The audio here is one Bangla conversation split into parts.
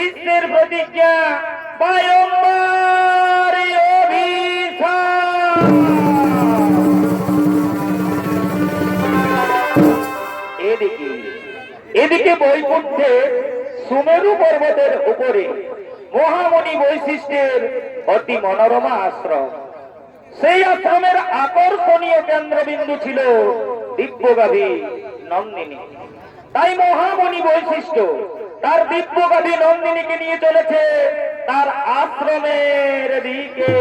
ইষ্টের প্রতিজ্ঞা বায়ম্বার অভিশাপ। এদিকে এদিকে বৈকুণ্ঠে সুমেরু পর্বতের উপরে মহামণি বৈশিষ্ট্যের অতি মনোরমা আশ্রম। সেই আশ্রমের আকর্ষণীয় কেন্দ্রবিন্দু ছিল দিব্যগাভী নন্দিনী। তাই মহামণি বৈশিষ্ট্য তার দিব্যগাভী নন্দিনীকে নিয়ে চলেছে তার আশ্রমের দিকে।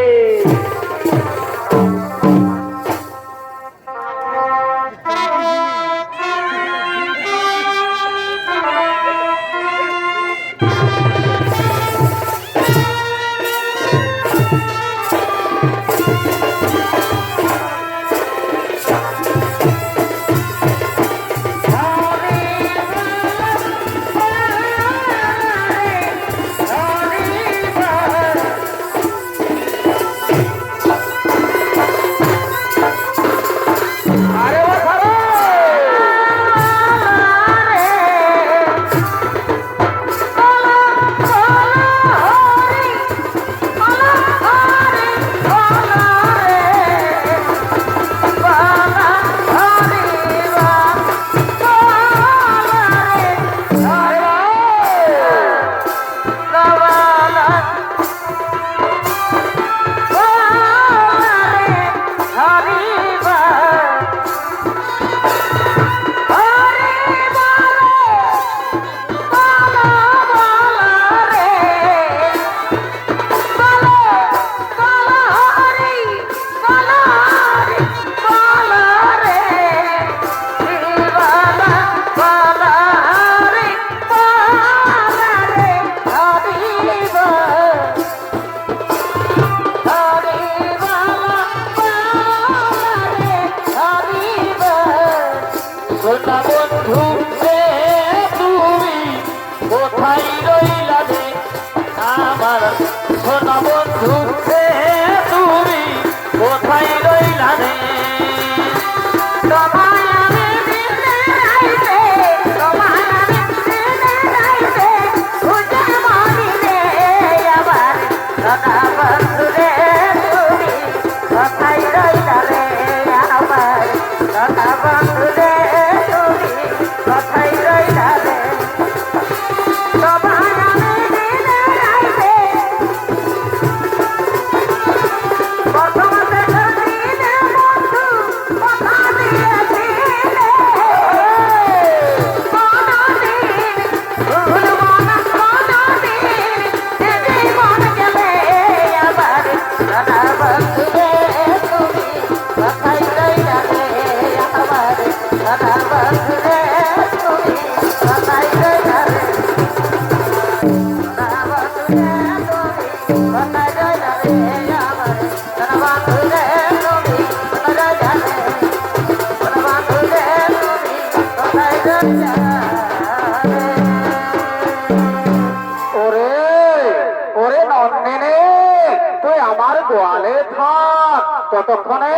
ততক্ষণে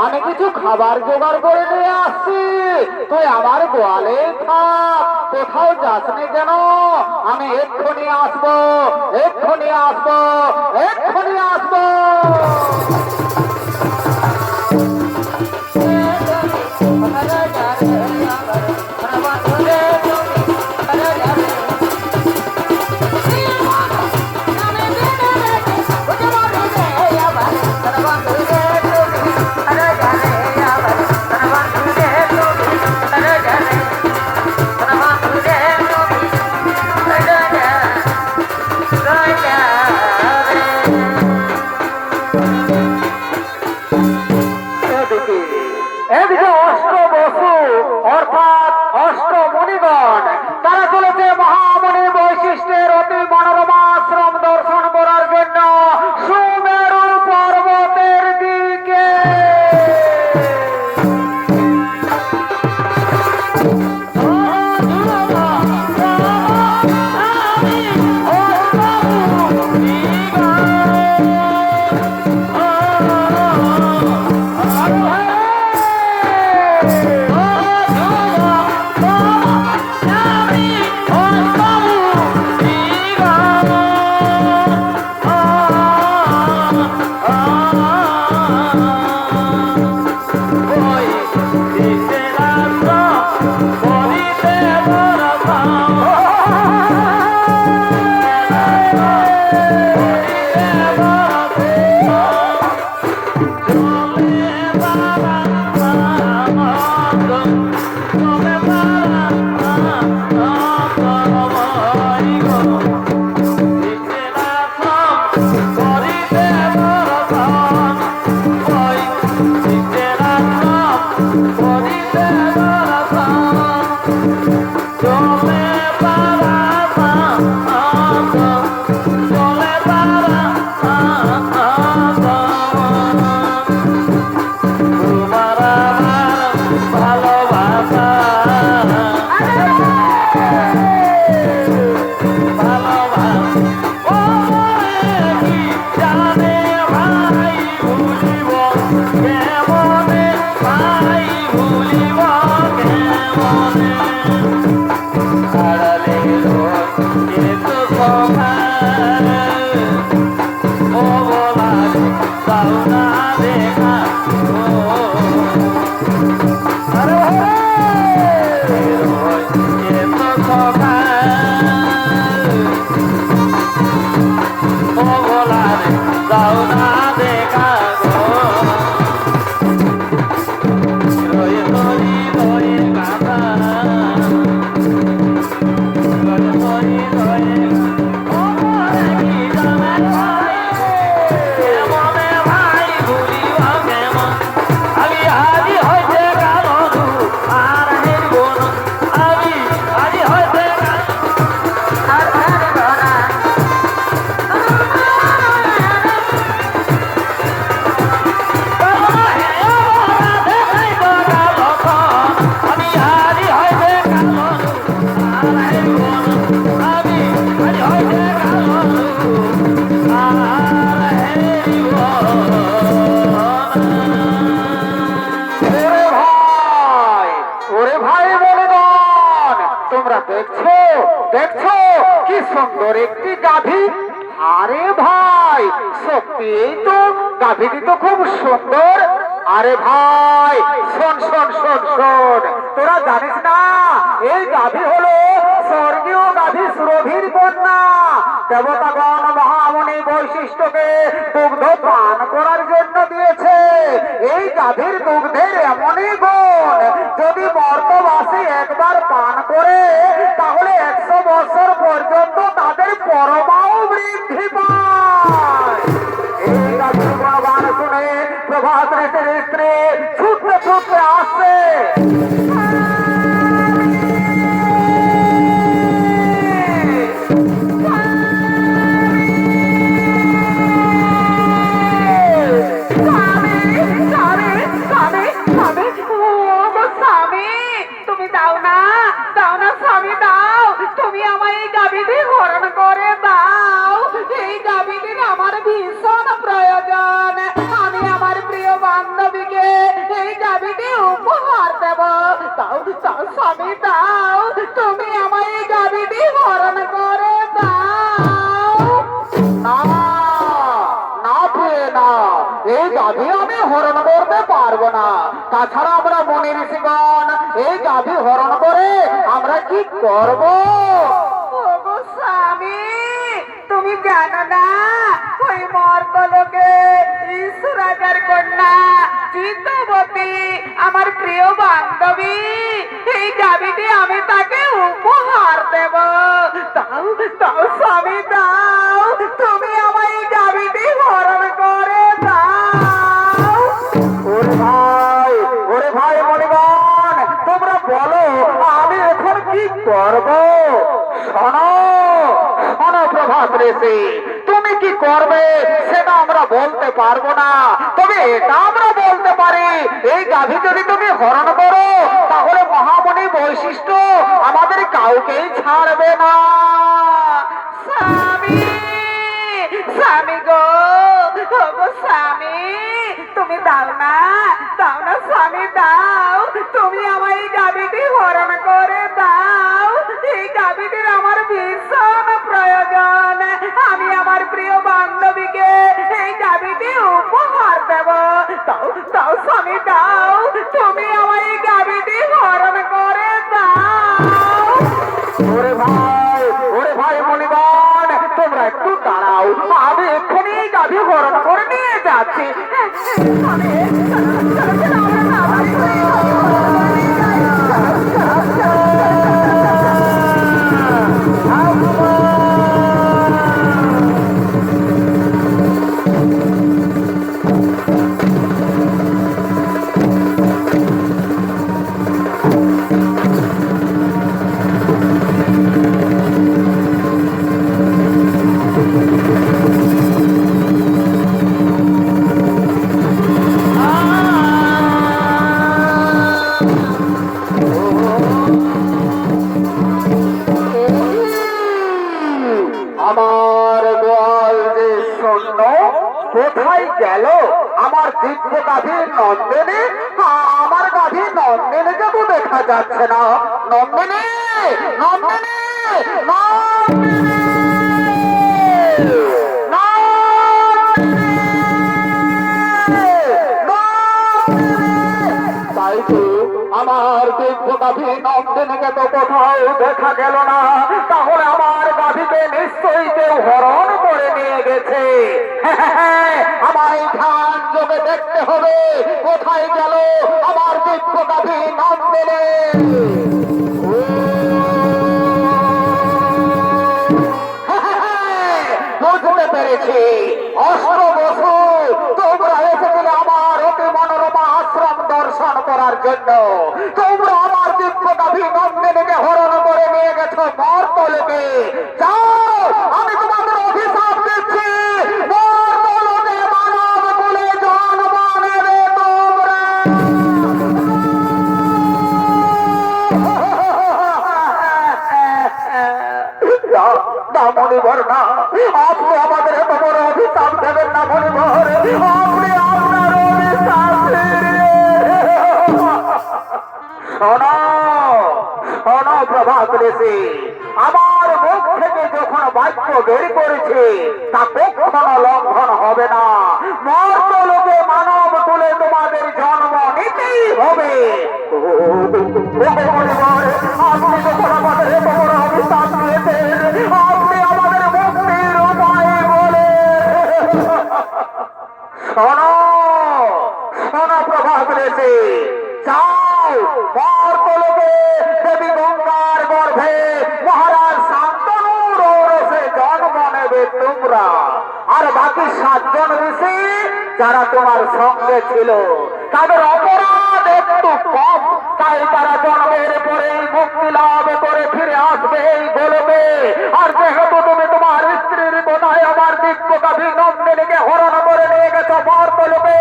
আমি কিছু খাবার জোগাড় করে নিয়ে আসছি। তুই আমার গোয়ালে থাক, কোথাও যাসনি কেন? আমি এক্ষুনি আসবো, এক্ষুনি আসবো, এক্ষুনি আসবো। বলে তারা তোমার আমার ভালোবাসা দেখছো দেখছো কি সুন্দর একটি গাভী আরে ভাই সত্যি তো গাভীটি তো খুব সুন্দর আরে ভাই শোন শোন শোন শোন তোরা জানিস না এই গাভী হলো স্বর্গীয় গাভী সুরভির কন্যা দেবতাগণ মহামণি বৈশিষ্ট্যকে দুগ্ধ পান করার জন্য দিয়েছে এই গাভীর দুগ্ধের এমনই গুণ যদি মর্তবাসী একবার পান করে তাহলে 100 বছর পর্যন্ত তাদের পরমাও বৃদ্ধি পায় এই গাভীর গুণগান শুনে প্রভাত ঋষির স্ত্রী ছুটতে ছুটতে আসছে স্বামী দাও তুমি আমায় এই গাভীটি হরণ করে দাও না না প্রিয় না এই গাভী আমি হরণ করতে পারবো না তাছাড়া আমরা মনি ঋষিগণ এই গাভী হরণ করে আমরা কি করব ওগো স্বামী তুমি জানো না ওই মর্তলোকে ঈশ্বরাজার কন্যা চিত্তবতী আমার প্রিয় বান্ধবী এই গাভীটি আমি তাকে উপহার দেব তাও তাও স্বামী দাও তুমি আমায় এই গাভীটি হরণ করে দাও ওরে ভাই মনিগণ তোমরা বলো আমি এখন কি করব শোনো শোনো প্রভাত ঋষি তুমি কি করবে সেটা আমরা বলতে পারবো না তবে এটা আমরা বলতে পারি এই গাভী যদি তুমি হরণ করো তাহলে মহামণি বৈশিষ্ট্য আমাদের কাউকেই ছাড়বে না স্বামী স্বামী গো স্বামী তুমি দাও না স্বামী দাও তুমি আমার এই গাভীটি হরণ করে দাও এই গাভীটির আমার ভীষণ প্রয়োজন আমি আমার প্রিয় বান্ধবীকে এই গাভীটি উপহার দেব দাও দাও স্বামী দাও তুমি আমার এই গাভীটি হরণ করে দাও ওরে ভাই মনিগণ তোমরা একটু দাঁড়াও আমি এক্ষুনি এই গাভী হরণ করে নিয়ে যাচ্ছি আমার গোয়াল যে শূন্য, কোথায় গেল আমার দিব্য গাভী নন্দিনী? আমার গাভী নন্দিনীকে তো দেখা যাচ্ছে না। নন্দিনী, নন্দিনী, নন্দিনী, তাই তো আমার দিব্য গাভী নন্দিনীকে তো কোথাও দেখা গেল না। তাহলে আমার গাভীকে নিশ্চয়ই কেউ হরণ করে নিয়ে গেছে। আমায় ধ্যান যোগে দেখতে হবে কোথায় গেল আমার দিব্য গাভী নন্দিনী। বুঝতে পেরেছি, অষ্টম বছর তোমরা এসেছিলে আমার অতি মনোরমা আশ্রম দর্শন করার জন্য। তোমরা আমার দিব্য গাভী নন্দিনীকে হরণ করে নিয়ে গেছো মর্তলোকে। যাও, আমি তোমাদের অভিশাপ দিচ্ছি, মর্তলোকে মানব কুলে জন্ম নেবে তোমরা। মণিভর না, আপনি আমাদের এত বড় অভিশাপ দেবেন না মণিভর। আপনি আপনার অভিশাপ শোনো, শোনো প্রভাত ঋষি, আমার মুখ থেকে যখন বাক্য বের করেছে তা কখনো লঙ্ঘন হবে না। মর্তলোকে মানব তুলে তোমাদের জন্ম নিতেই হবে। আপনি যখন আমাদের এত বড় অভিশাপ দিয়েছেন, আপনি আমাদের মুক্তির উপায় বলে শোনো, শোনো প্রভাত ঋষি, যাও মর্তলোকে দেবী গঙ্গার গর্ভে মহারাজ শান্তনুর ঔরসে জন্ম নেবে তোমরা। আর বাকি 7 জন ঋষি যারা তোমার সঙ্গে ছিল তাদের অপরাধ একটু কম, তাই তারা জন্মের পরেই মুক্তি লাভ করে ফিরে আসবে এই গোলকে। আর যেহেতু তুমি তোমার স্ত্রীর কোথায় আমার দিব্য গাভী নন্দিনীকে হরণ করে নিয়ে গেছো মর্তলোকে,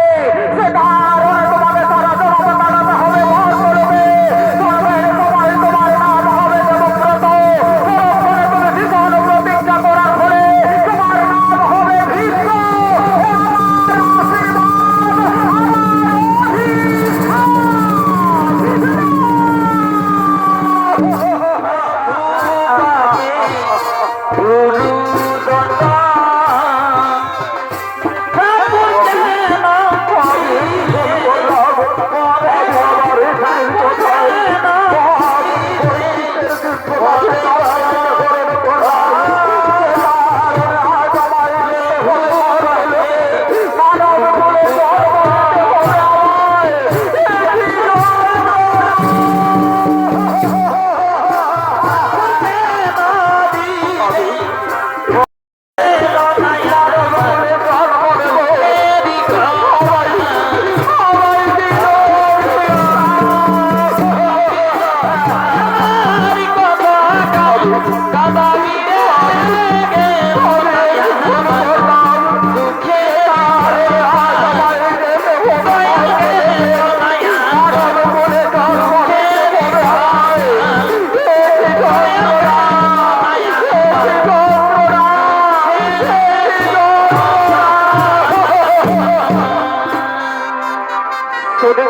সে কারণে তোমাকে তারা জন্ম কাটাতে হবে মর্তলোকে। জন্মের সময় তোমার নাম হবে দেবব্রত, পরক্ষণে তুমি ভীষণ প্রতিজ্ঞা করার ফলে তোমার নাম হবে ভীষ্ম। আমার আশীর্বাদ,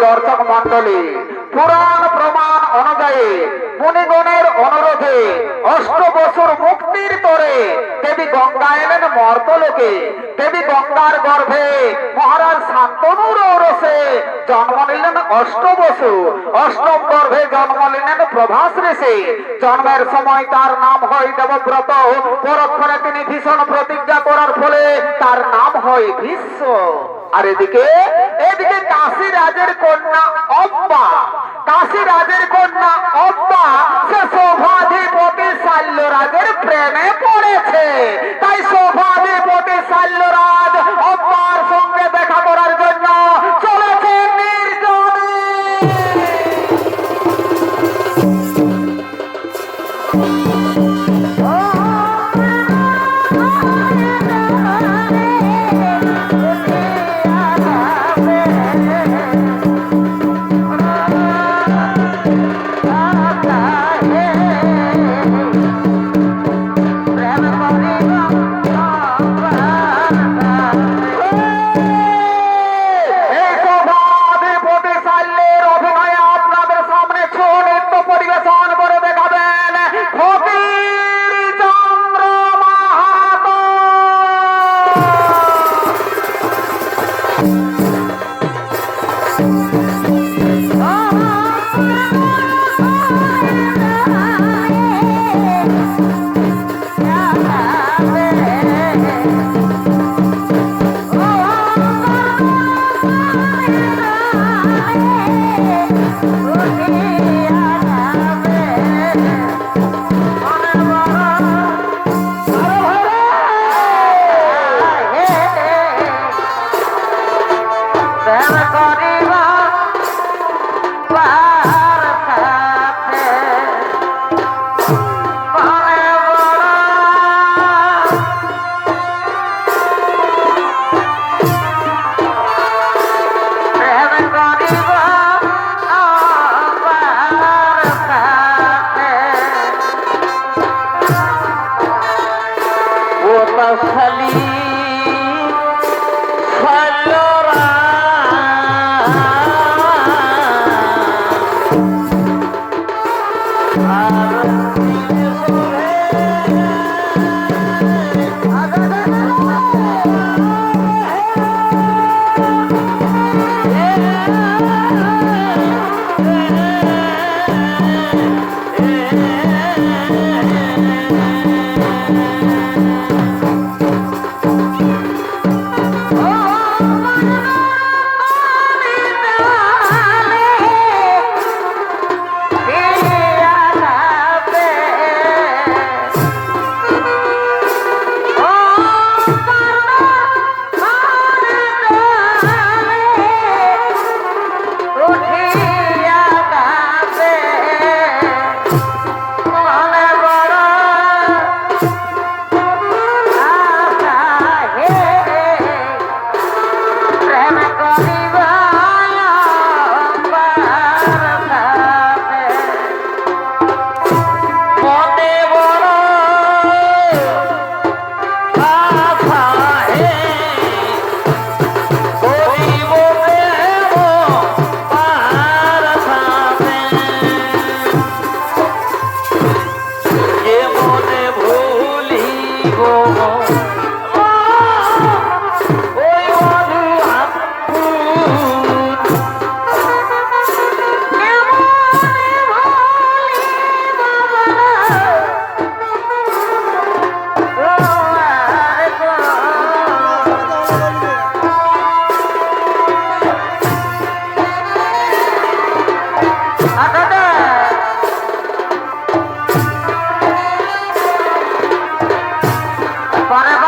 দর্শক মন্ডলী, পুরাণ প্রমাণ অনুযায়ী মুনিগণের অনুরোধে 8 বছর মুক্তির তরে দেবী গঙ্গা এলেন মর্তলোকে। দেবী গঙ্গার গর্ভে মহারাজ শান্তনুর ঔরসে জন্ম নিলেন 8 বছর। 8ম গর্ভে জন্ম নিলেন প্রভাস ঋষি। জন্মের সময় তার নাম হয় দেবব্রত, পরক্ষণে তিনি ভীষণ প্রতিজ্ঞা করার ফলে তার নাম হয় ভীষ্ম। আর এদিকে কাশী রাজের কন্যা অব্বা, কাশী রাজের কন্যা অব্বা সে শোভাধিপতি শাল্যরাজের প্রেমে পড়েছে। তাই শোভাধিপতি শাল্যরাজ অব্বার সঙ্গে দেখা করার জন্য চলেছে নির্জনে। শালি ফলরা Para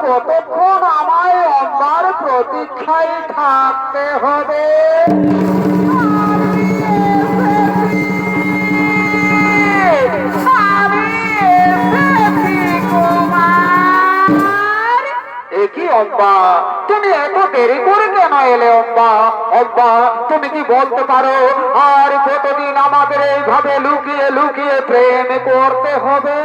কতক্ষণ আমায় অম্বার প্রতীক্ষায় থাকতে হবে? অম্বা, তুমি এত দেরি করে কেন এলে অম্বা? অম্বা, তুমি কি বলতে পারো আর কতদিন আমাদের এইভাবে লুকিয়ে লুকিয়ে প্রেম করতে হবে?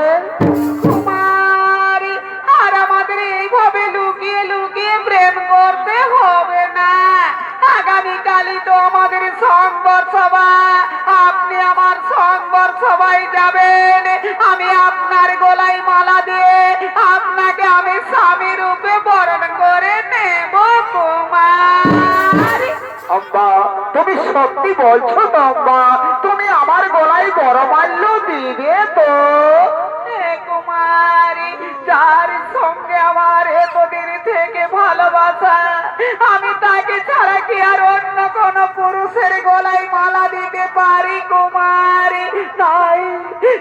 সবাই যাবেন, আমি আপনার গলায় মালা দিয়ে আপনাকে আমি স্বামী রূপে বরণ করে নেব কুমারী। আম্মা, তুমি সত্যি বলছো তো আম্মা? তুমি আমার গলায় বড়মাল্য দিবে তো? হে কুমারী, যার সঙ্গে আমার এতদিন থেকে ভালোবাসা, আমি তাকে ছাড়া কি আর অন্য কোন পুরুষের গলায় মালা দিতে পারি কুমারী? তাই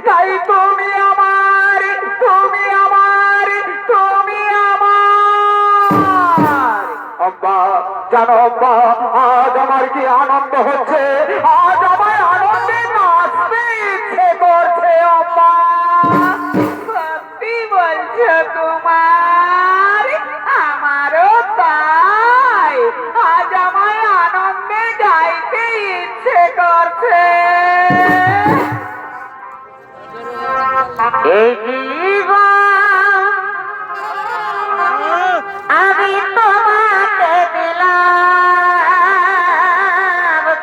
তাই তুমি আমার, তুমি আমার, তুমি আমার। আম্মা, জানো আম্মা, আজ আমার কি আনন্দ হচ্ছে, আজ আমার আনন্দে নাচতে ইচ্ছে করছে আম্মা। সত্যি বলছো কুমার? আমারও তাই, আজ আমায় আনন্দে গাইতে ইচ্ছে করছে। এই জীবন আমি তোমাকে দিলাম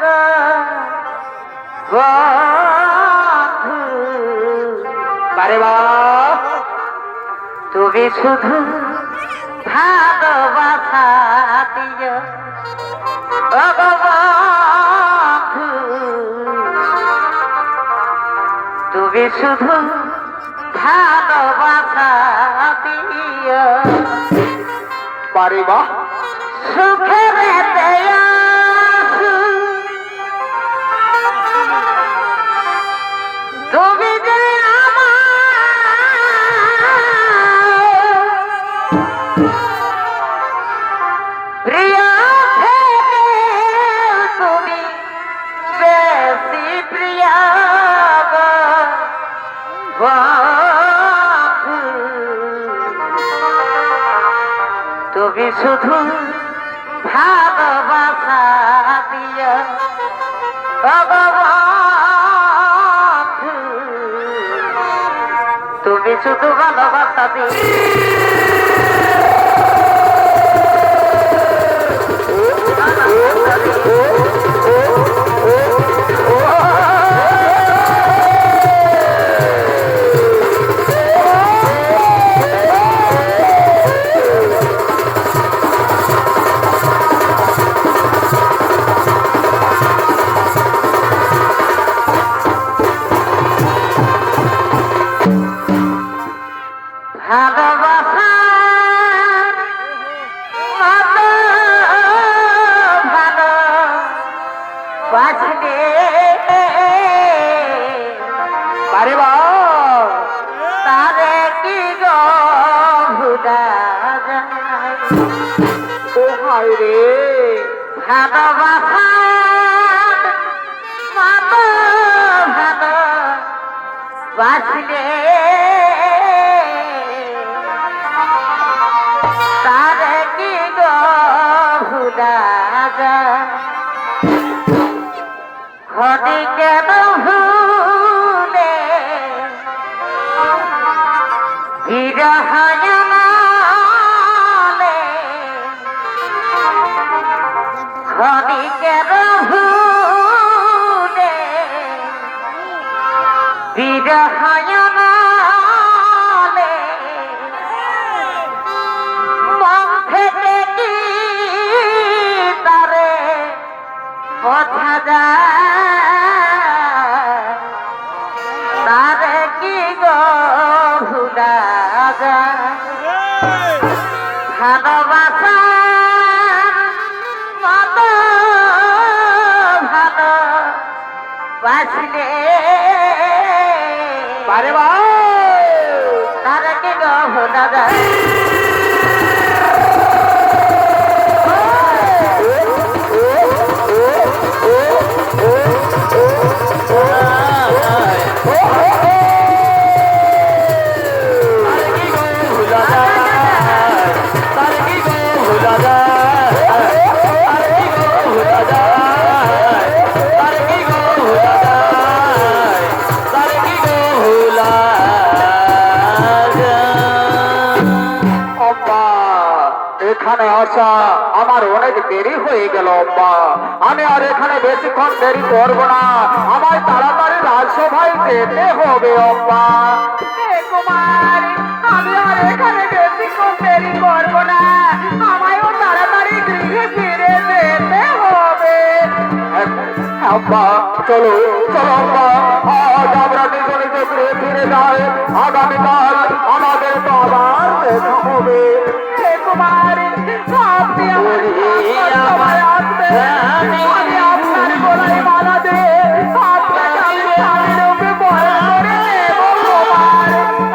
গো বন্ধু। আরে বাপ, তুমি শুধু ভালোবাসা দিও ও গো বন্ধু, তুমি শুধু ভালোবাসা দিও। পারে বাহ, সুখের দেয়া তুমি যে প্রিয় থেকে তুমি বেশি প্রিয় গো বন্ধু। তুমি শুধু ভালোবাসা দিও ও গো বন্ধু, তুমি শুধু ভালোবাসা দিও। ভালোবাসা ভালো বাঁচলে আরে বাপ, তারে কি গো ভুলা যায়? ও হায় রে, ভালোবাসা ভালো ভালো বাঁচলে তারে কি গো ভুলা যায়? ক্ষণিকের ভুলে বিরহ জানালে, ক্ষণিকের ভুলে বিরহ জানালে, মন থেকে কি তারে বোঝা যায়? তারে কি গো ভুলা যায়? ভালোবাসা মতো ভালো বাঁচলে পারে বাপ, তারে কি গো ভুলা যায়? এখানে আসা আমার অনেক দেরি হয়ে গেল আব্বা। আমি আর এখানে বেশিক্ষণ দেরি করব না, আমায় তাড়াতাড়ি রাজসভায় যেতে হবে আব্বা। কুমার, আমি আর এখানে বেশিক্ষণ দেরি করব না, আমায়ও তাড়াতাড়ি গৃহে ফিরে যেতে হবে। আব্বা চলো চলো আব্বা, আজ আমরা নিজ নিজ গৃহে ফিরে যাই, আগামীকাল আমাদের তো আবার দেখা হবে। হে কুমার, আপনি আমার সবাই আসবেন, আমি আপনার গলায় মালা দিয়ে আপনাকে আমি স্বামীর রূপে বরণ করে নেব কুমার।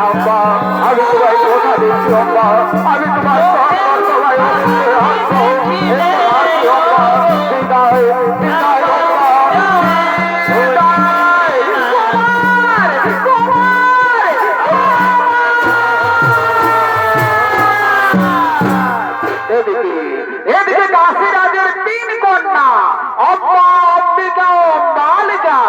আব্বা আমি তোমায় কথা দিচ্ছি আব্বা, আমি তোমার সকল সবাই আসবো। আব্বা বিদায় বিদায় আব্বা, বিদায়। এদিকে কাশীরাজের 3 কন্যা অম্বা, অম্বিকা ও মালিকা।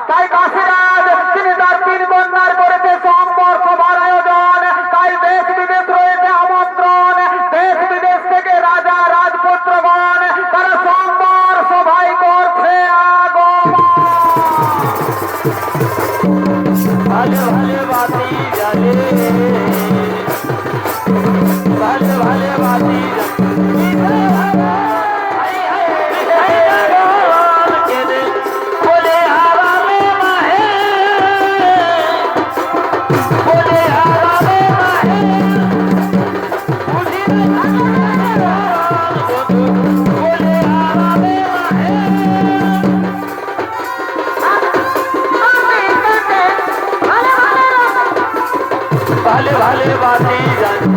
তাই কাশীরাজ তিনি তার 3 কন্যার করেছে সম্বর সভার আয়োজন। তাই দেশ বিদেশ রয়েছে আমন্ত্রণ, দেশ বিদেশ থেকে রাজা রাজপুত্রগণ তারা সম্বর সভায় করছে আগমন। ভালো ভালো বাতি জানে, ভালো ভালো বাতি ভালো ভালো বাতি জানে।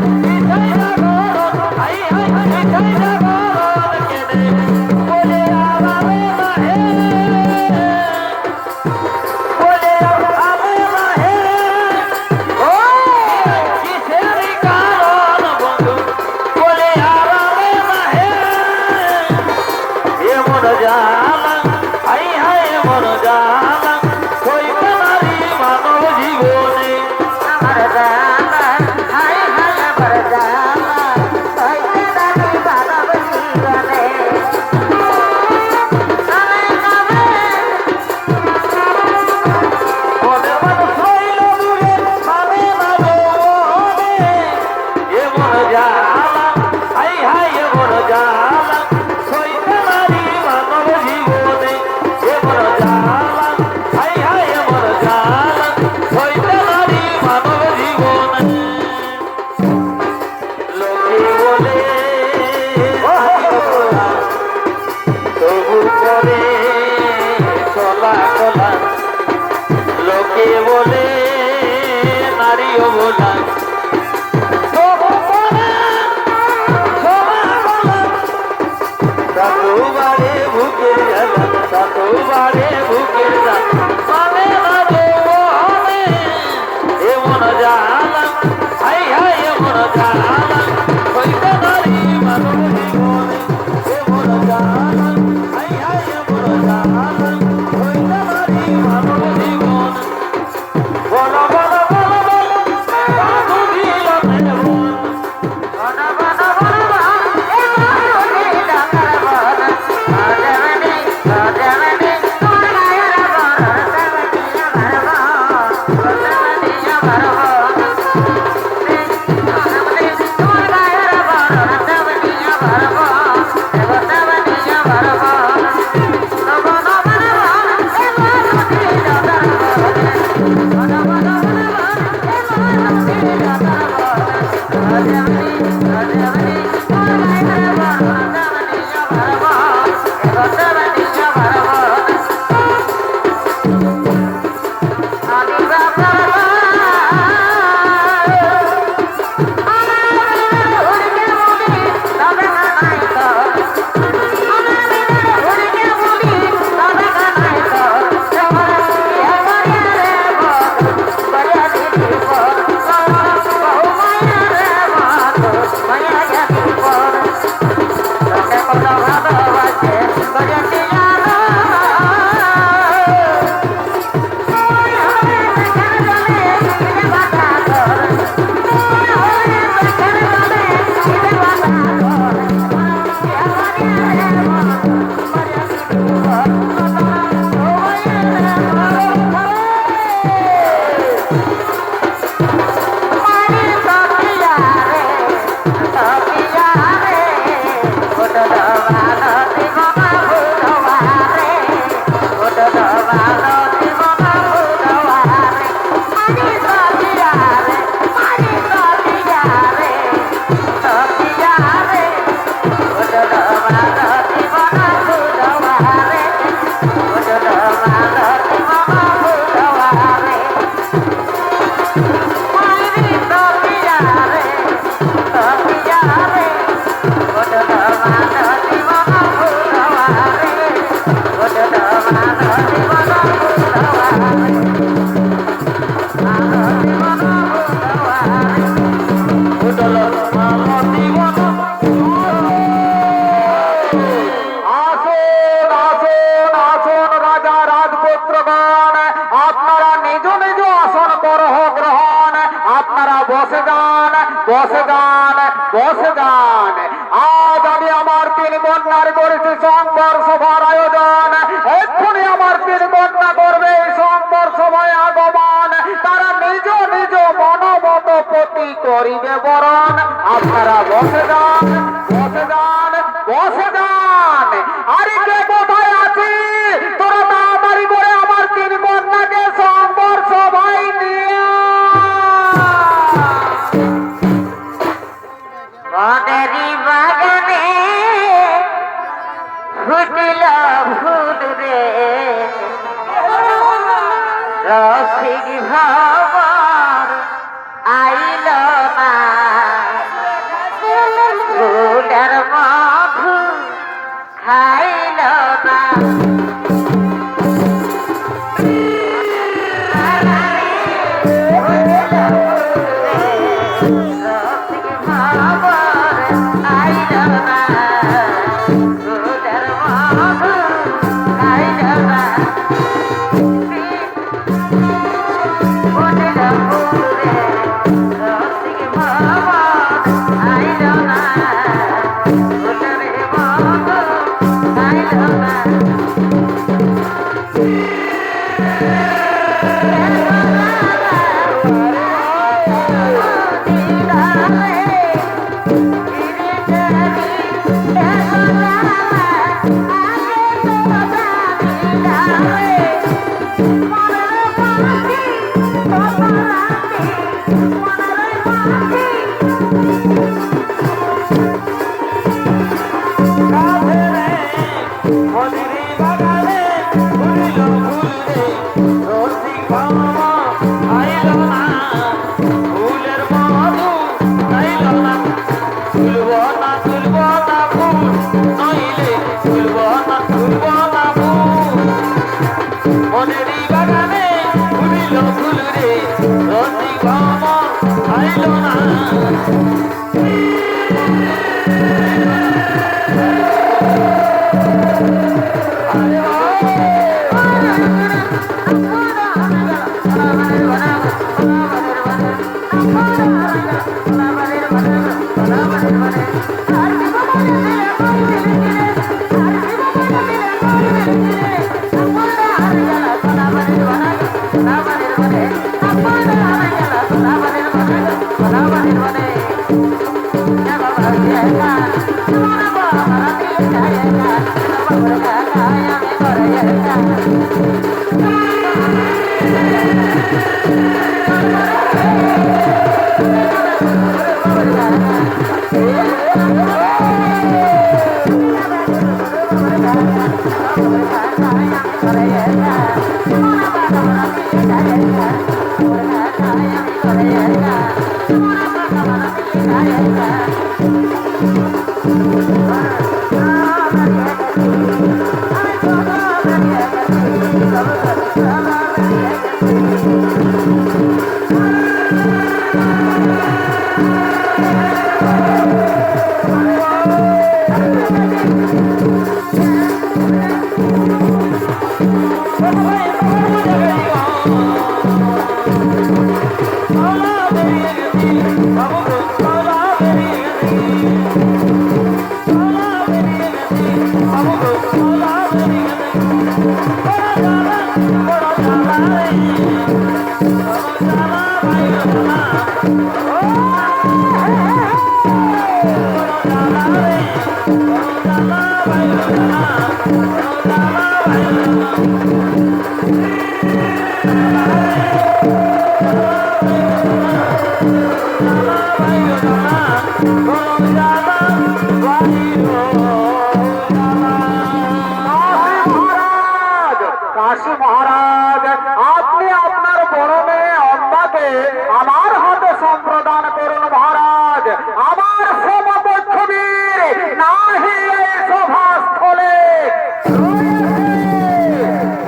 আসুন আসুন আসুন রাজা রাজপুত্রগণ, আপনারা নিজ নিজ আসন করহ গ্রহণ, আপনারা বসে যান বসে যান বসে যান। আজ আমি আমার তিন কন্যার করেছি সংবর সভার আয়োজন, এক্ষুনি আমার তিন কন্যা করবে এই সংবর সভায় আগমন, তারা নিজ নিজ মনোমত প্রতি করিবে বরণ। আপনারা বসে যান বসে যান বসে যান। আরে কে কোথায় আছি, তোরা তাড়াতাড়ি করে আমার তিন কন্যাকে সংবর সভায় নিয়ে বনেরি বাগানে ফুটিল ফুল রে, রসিক ভবর আইল না, ফুলের মধু খাইল না। কাশী মহারাজ, আপনি আপনার বড় মেয়ে অম্বাকে আমার হাতে সম্প্রদান করুন মহারাজ। আমার সমপক্ষবীর নাহি এই সভাস্থলে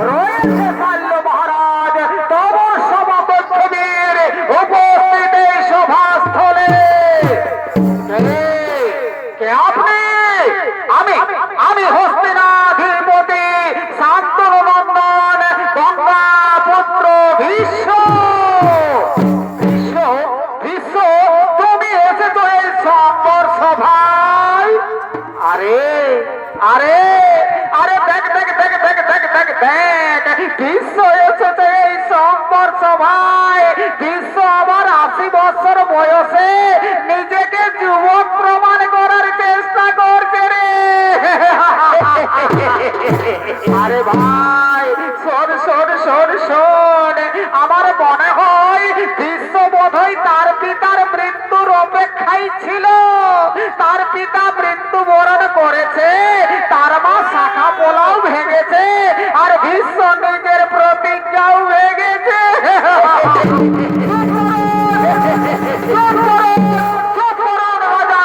রয়েছে শাল্য মহারাজ, তব সমপক্ষবীর উপস্থিত এই সভাস্থলে। বিশ্ব এসেছে এই সংবর সভায়। বিশ্ব আবার 80 বছর বয়সে নিজেকে যুবক প্রমাণ করার চেষ্টা করছে রে। আরে ভাই শোন শোন শোন শোন, আমার মনে হয় বিশ্ব বোধহয় তার পিতার মৃত্যুর অপেক্ষায় ছিল। তার পিতা মৃত্যুবরণ করেছে, তার মা শাখা পোলাও ভেঙেছে, আর বিশ্ব নিজের প্রতিজ্ঞাও ভেঙেছে।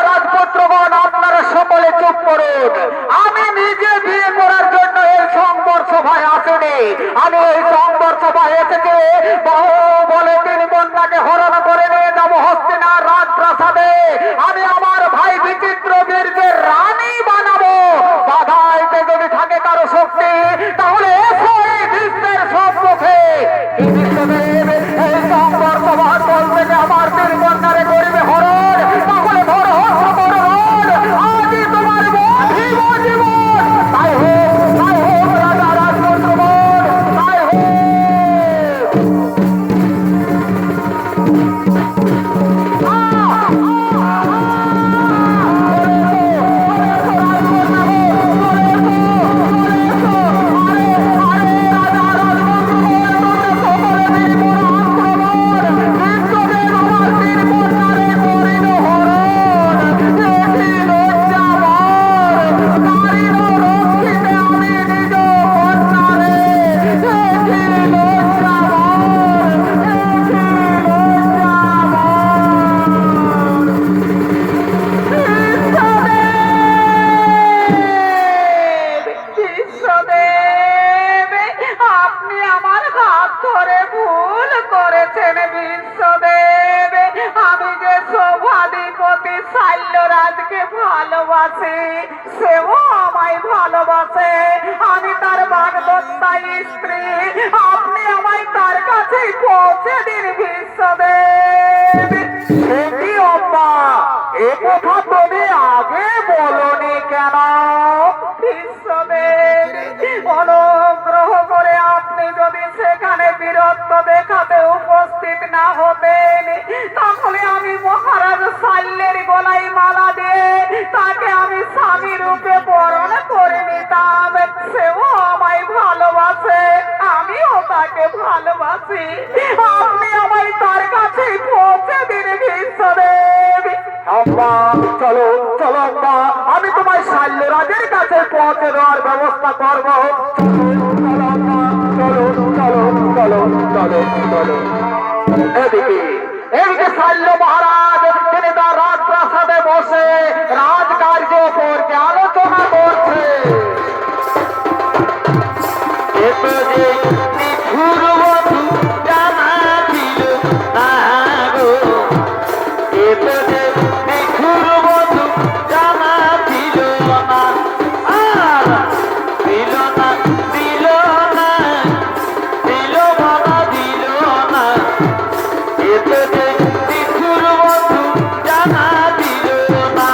রাজপুত্রগণ, আপনারা সকলে চুপ করুন। আমি নিজে বিয়ে করার জন্য এই সংবর সভায় আসিনি। আমি এই সংবর সভায় এসেছি বহু বলে 3 কন্যাকে হরণ করে নিয়ে যাবো হস্তিনার রাজপ্রাসাদে। আমি আমার ভাই বিচিত্র বীরকে রানী বানাবো। বাধাইতে যদি থাকে কারো শক্তি, তাহলে এসো এই বিশ্বের সম্মুখে। কি বিশ্বদেব, এই সংবর সভার বল থেকে আমার 3 কন্যারে করিবে হরণ, তাহলে ধরো আজই তোমার জীবন। তাই হোক রাজা রাজপুত্রগণ, তাই হোক। বিশ্বদেব, আপনি আমার হাত ধরে ভুল করেছেন। বিশ্বদেব, আমি যে সৌভাধিপতি শাল্যরাজকে ভালোবাসি, সেও আমায় ভালোবাসে। আমি তার বাগদত্তাই স্ত্রী। আপনি আমায় তার কাছে পৌঁছে দিন বিশ্বদেব। সে কি অম্মা, এ কথা তুমি আগে বলনি কেন? বিশ্বদেব, অনুগ্রহ করে আপনি যদি সেখানে বীরত্ব দেখাতে উপস্থিত না হতেন, তাহলে আমি মহারাজ শাল্যের গলায় মালা দিয়ে তাকে আমি স্বামী রূপে বরণ করে নিতাম। সেও আমায় ভালোবাসে, আমিও তাকে ভালোবাসি। আপনি আমায় তার কাছে পৌঁছে দিন বিশ্বদেব। আম্মা, চলো চলো আম্মা, আমি তোমায় শাল্যরাজের কাছে পৌঁছে দেওয়ার ব্যবস্থা করবো। চলো আম্মা, চলো চলো চলো চলো চলো। এদিকে শাল্য মহারাজ, তিনি তার রাজপ্রাসাদে বসে রাজকার্য করতে আলোচনা করছে। জানা দিল না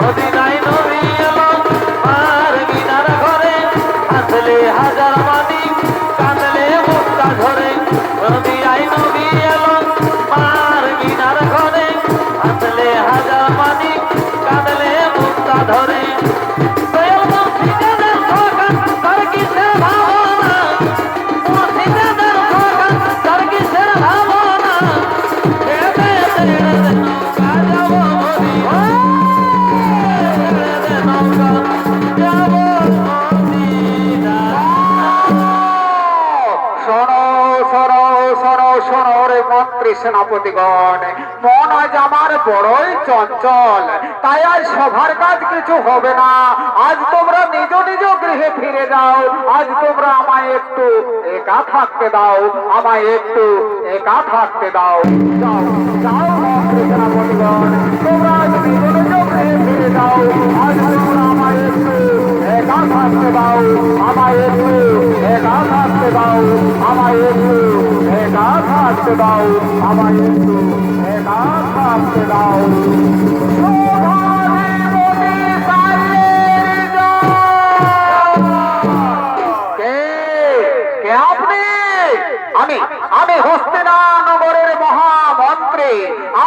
মদিনায় নবী এলো আর মিনার ঘরে আসলে হাজার মানি কাঁদলে মুক্তা ধরে মদিনায় নবী এলো আর মিনার ঘরে আসলে হাজার মানি কাঁদলে মুক্তা ধরে শোনো শোনো শোনো শোনো রে মন্ত্রী সেনাপতিগণ, মন আজ আমার বড়ই চঞ্চল, তাই আজ সভার কাজ কিছু হবে না। আজ তোমরা নিজ নিজ গৃহে ফিরে যাও। আজ তোমরা আমায় একটু একা থাকতে দাও, আমায় একটু একা থাকতে দাও। যাও যাও মন্ত্রী সেনাপতিগণ, তোমরা আজ নিজ নিজ গৃহে ফিরে যাও। আজ তোমরা আমায় একটু একা থাকতে দাও, আমায় একটু একা থাকতে দাও, আমায় একটু একা থাকতে দাও, আমায় একটু একা থাকতে দাও। কে আপনি? আমি আমি হস্তিনানগরের মহামন্ত্রী।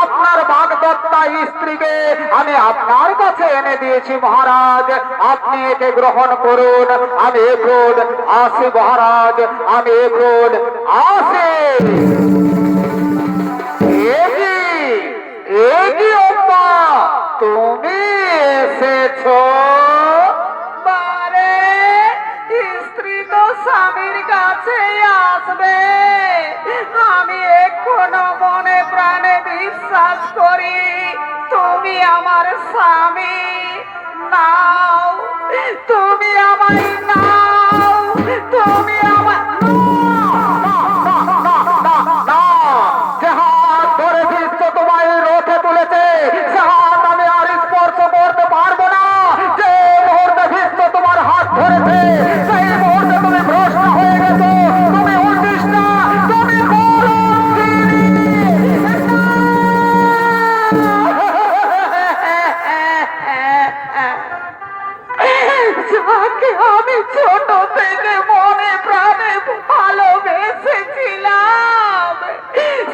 আপনার বাগদত্তা স্ত্রীকে আমি আপনার কাছে এনে দিয়েছি মহারাজ, আপনি একে গ্রহণ করুন। আমি এখন আসি মহারাজ, আমি এখন আসি। এগি অম্মা, তুমি এসেছো? বারে স্ত্রী তো স্বামীর কাছে আসবে, আমি এখনো মনে প্রাণে বিশ্বাস করি তুমি আমার স্বামী। নাও তুমি আমায় নাও, তুমি আমায় যে হাত ধরে বিশ্ব তোমায় রথে তুলেছে, সে হাত আমি আর স্পর্শ করতে পারবো না। যে মুহূর্তে বিশ্ব তোমার হাত ধরেছে, সেই মুহূর্তে তুমি ভ্রষ্ট হয়ে গেছো, তুমি উঠিস না, তুমি যাকে আমি ছোট থেকে মনে প্রাণে ভালোবেসেছিলাম,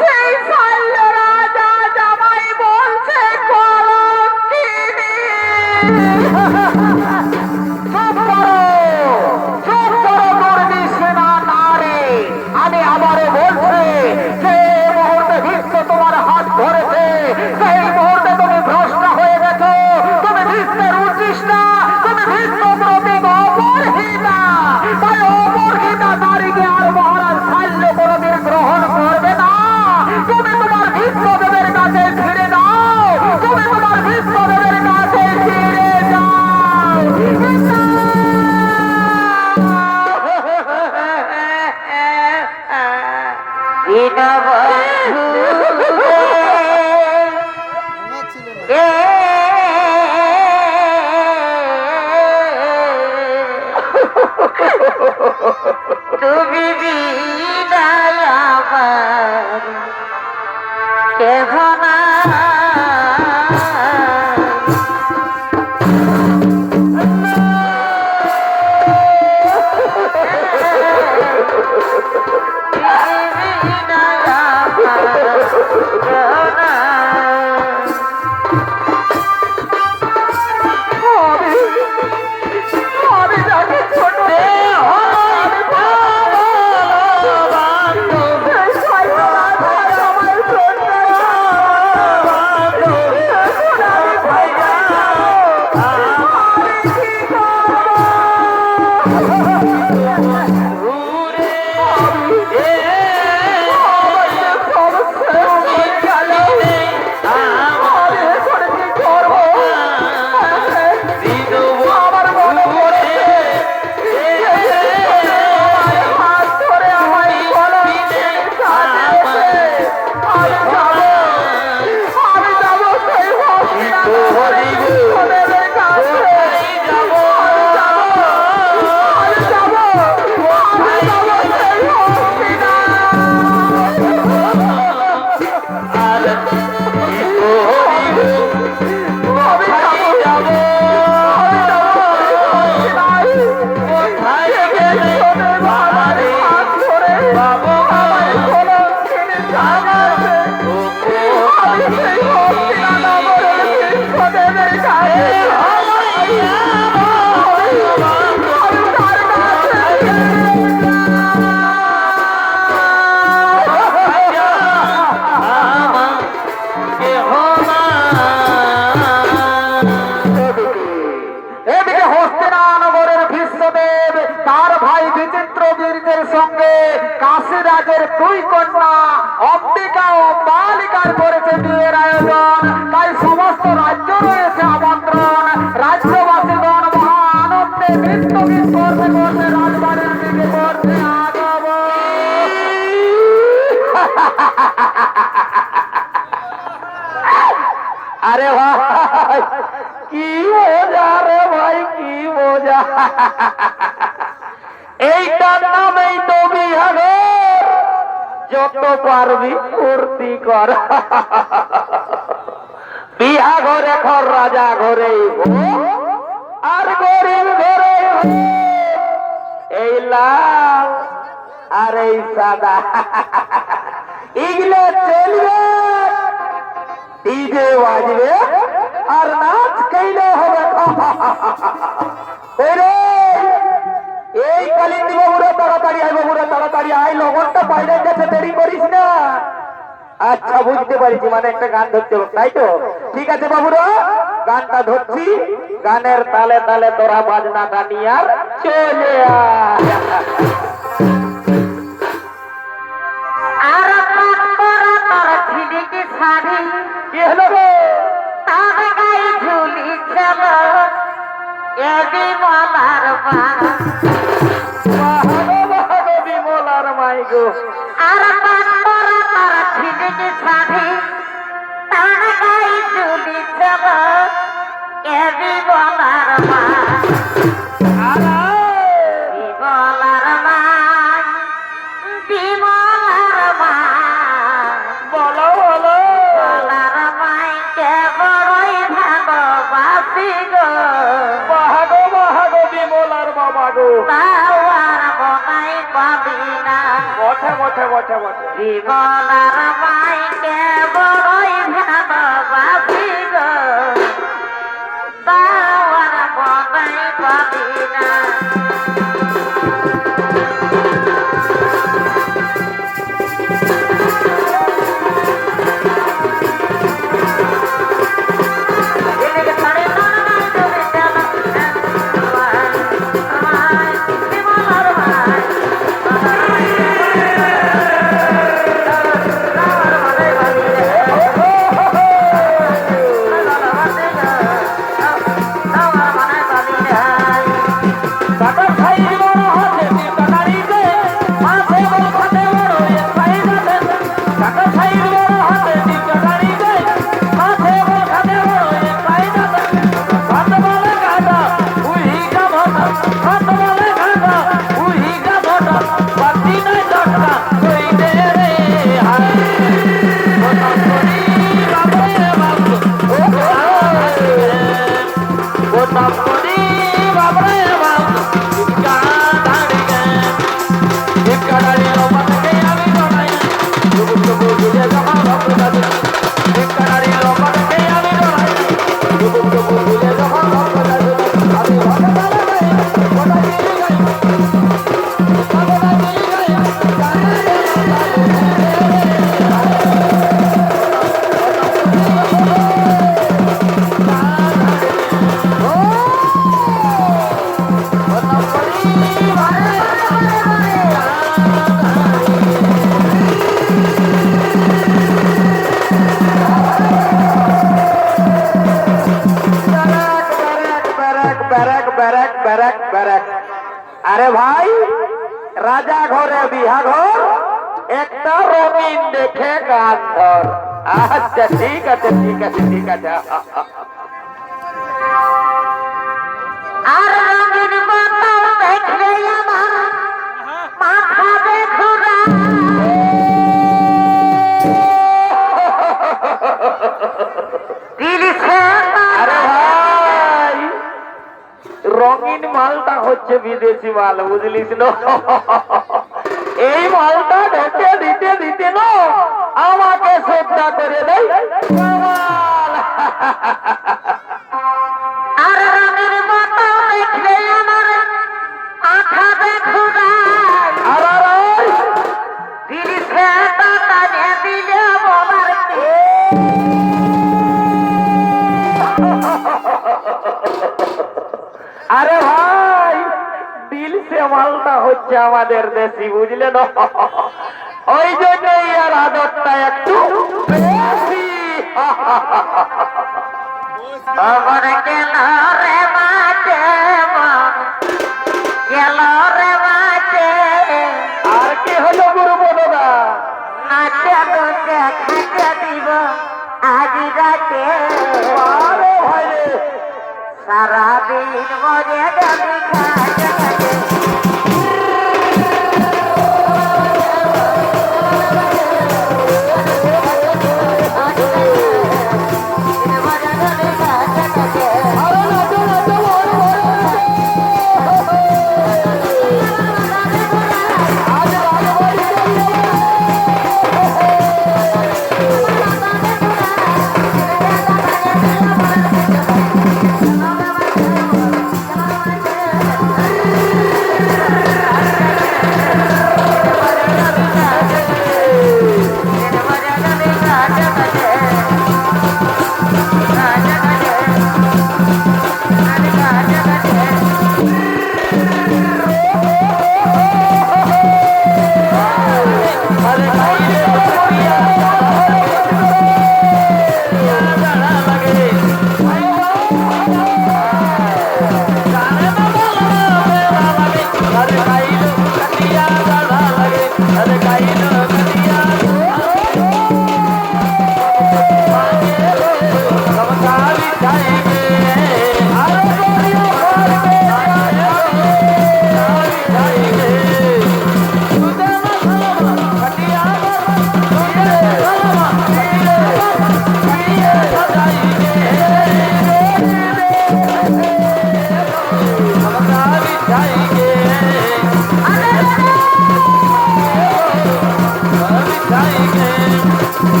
সেই শৈল রাজা জামাই বলছে কলঙ্কিনী। চুপ করো, চুপ করো দুর্বি সেনা নারী। আমি আবারও বলছি, যে মুহূর্তে বিশ্ব তোমার হাত ধরেছে, সেই মুহূর্তে তুমি ভ্রষ্ট হয়ে গেছো, তুমি বিশ্বের উচিস না, তুমি বিশ্ব প্রতি অপরহিতা। তাই অপরহিতা নারীকে আর মহারাজ শাল্য কোনদিন গ্রহণ করবে না। তুমি তোমার বিশ্বদেবের কাছে ফিরে যাও, তুমি তোমার বিশ্বদেবের কাছে ফিরে যাও। তুমি বিদায় আমার কেহ না। আমি যাকে ছোট আমার মজা রে ভাই, কি মজা! এইটার নামেই তো বিহারে, যত পারবি ফুর্তি কর। বিহা ঘরে ঘর, রাজা ঘরে আর গরিব ঘরে এই লাল আর এই সাদা। এগুলো চলবে, ডিজে বাজবে আর নাচ খেলে হবে। এই কালিন্দী বাবুরা তাড়াতাড়ি আয়, বাবুরা তাড়াতাড়ি আয়, লগনটা বাইরে গেছে, দেরি করিস না। আচ্ছা বুঝতে পারছি, মানে একটা গান ধরতে হবে, তাই তো? ঠিক আছে বাবুরা, গানটা ধরছি, গানের তালে তালে তোরা বাজনাটা নিয়ে আর চলে আয়। কি হলো গো? বিমলার মাই গো, বলো বলো। বাহাগো বাহাগো বিমলার বাবা গো, বটে বটে বটে বটে। জীবনার মাইকে বড়ই ভালোবাসি গো, তাওয়ার বনাই পাবি না। আরে ভাই, রাজা ঘরে বিহা ঘর, একটা রঙিন দেখে গান ধর। আচ্ছা ঠিক আছে ঠিক আছে ঠিক আছে। আর রঙিন বোতল দেখলে আমার মাথা বেঘুরা। আরে ভাই, রঙিন মালটা হচ্ছে বিদেশি মাল, বুঝলিস না? এই মালটা ঢেকে দিতে দিতে না আমাকে শ্রদ্ধা করে দেয়। আর রঙিন বোতল দেখলে আমার মাথা বেঘুরা। তিরিশে টাকা দিলে বলার কি? আরে ভাই, দিল সে মালটা হচ্ছে আমাদের দেশি, বুঝলে না? ওই জন্যই আর আদরটা একটু বেশি। খবর গেল রে মাঠে, গেল রে মাঠে। আর কি হলো গুরু বলরা? নাচে তোকে খাইতে দিব আজ রাতে। আরে ভাই রে, সারাদিন মরে গেলি ঘাটে ঘাটে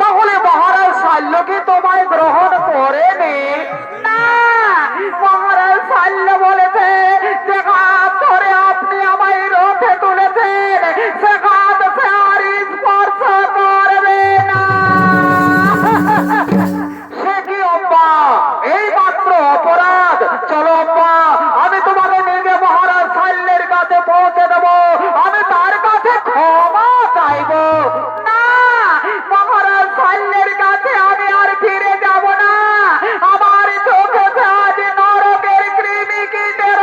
তাহলে মহারাজ শাল্য কি তোমায় গ্রহণ করেনি? না, মহারাজ শাল্য বলেছে যে হাত ধরে আপনি আমায় রথে তুলেছেন সে হাত সে আর স্পর্শ করবে না। সে কি অম্বা, এই মাত্র অপরাধ। চলো অম্বা, আমি তোমাকে নিজে মহারাজ শাল্যের কাছে পৌঁছে দেবো, আমি তার কাছে ক্ষমা চাইবো। না, মহারাজ শাল্যের কাছে আমি আর ফিরে যাব না। আমার চোখে আজ নরকের কৃমি কীটের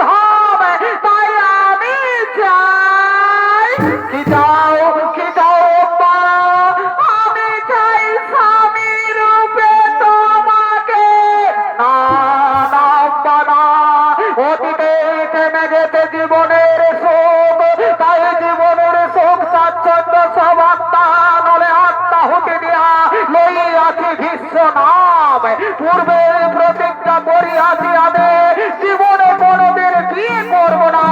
ধাম, তাই আমি চাই। কি চাও, কি চাও অম্বা? আমি চাই স্বামী রূপে তোমাকে। না না অম্বা না, অতীতে থেমে গেছে জীবনের সুখ, তাই জীবনের সুখ স্বাচ্ছন্দ্য সব আত্মা নলে আত্মাহুতি দিয়া লইয়াছি ভীষ্ম নাম। পূর্বের প্রতিজ্ঞা করিয়াছি আমি জীবনে কোনদিন বিয়ে করবো না,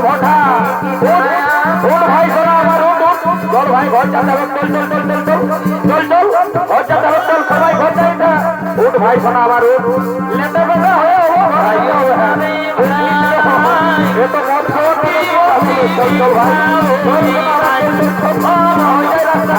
ভটা উঠ ভাই সোনা আমার উঠ চল ভাই ঘর যেতে হবে চল ঘর যেতে হবে চল সবাই ঘর যাই না উঠ ভাই সোনা আমার উঠ লেটে বেটে হয়ে ভাই এ তো মদ খাওয়া চল ভাই ওই রাস্তা